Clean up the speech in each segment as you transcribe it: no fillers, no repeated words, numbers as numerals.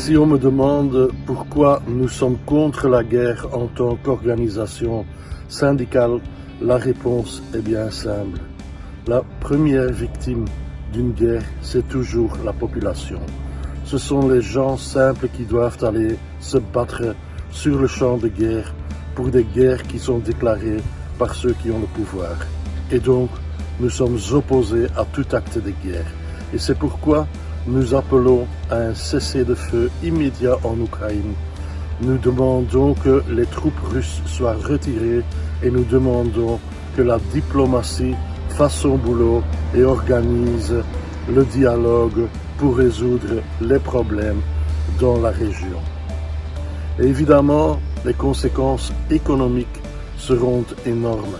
Si on me demande pourquoi nous sommes contre la guerre en tant qu'organisation syndicale, la réponse est bien simple. La première victime d'une guerre, c'est toujours la population. Ce sont les gens simples qui doivent aller se battre sur le champ de guerre pour des guerres qui sont déclarées par ceux qui ont le pouvoir. Et donc, nous sommes opposés à tout acte de guerre. Et c'est pourquoi nous appelons à un cessez-le-feu immédiat en Ukraine. Nous demandons que les troupes russes soient retirées et nous demandons que la diplomatie fasse son boulot et organise le dialogue pour résoudre les problèmes dans la région. Et évidemment, les conséquences économiques seront énormes.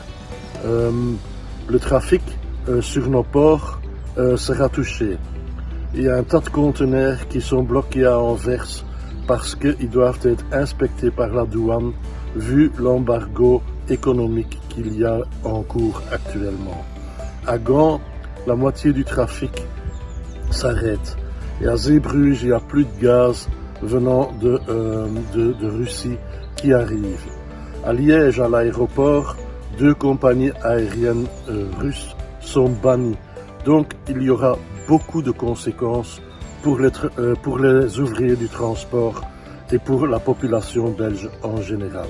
Le trafic sur nos ports sera touché. Il y a un tas de conteneurs qui sont bloqués à Anvers parce qu'ils doivent être inspectés par la douane vu l'embargo économique qu'il y a en cours actuellement. À Gand, la moitié du trafic s'arrête. Et à Zeebrugge, il n'y a plus de gaz venant de Russie qui arrive. À Liège, à l'aéroport, 2 compagnies aériennes russes sont bannies. Donc, il y aura beaucoup de conséquences pour les ouvriers du transport et pour la population belge en général.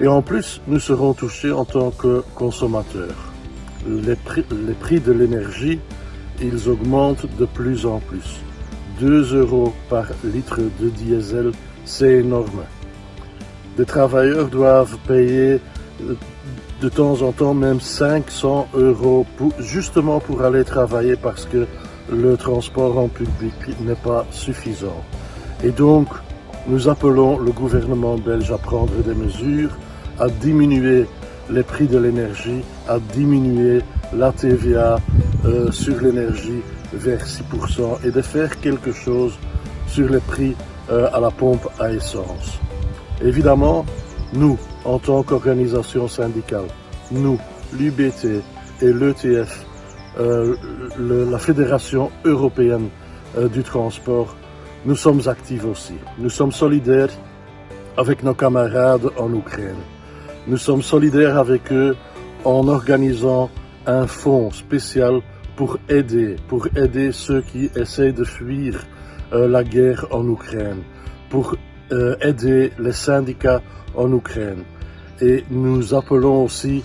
Et en plus, nous serons touchés en tant que consommateurs. Les prix de l'énergie, ils augmentent de plus en plus. 2 € par litre de diesel, c'est énorme. Des travailleurs doivent payer de temps en temps même 500 € justement pour aller travailler parce que le transport en public n'est pas suffisant. Et donc, nous appelons le gouvernement belge à prendre des mesures, à diminuer les prix de l'énergie, à diminuer la TVA sur l'énergie vers 6% et de faire quelque chose sur les prix à la pompe à essence. Évidemment, nous, en tant qu'organisation syndicale, nous, l'UBT et l'ETF, la Fédération européenne du transport, nous sommes actifs aussi. Nous sommes solidaires avec nos camarades en Ukraine. Nous sommes solidaires avec eux en organisant un fonds spécial pour aider ceux qui essaient de fuir la guerre en Ukraine, pour aider les syndicats en Ukraine. Et nous appelons aussi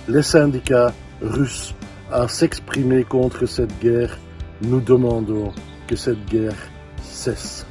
les syndicats russes à s'exprimer contre cette guerre. Nous demandons que cette guerre cesse.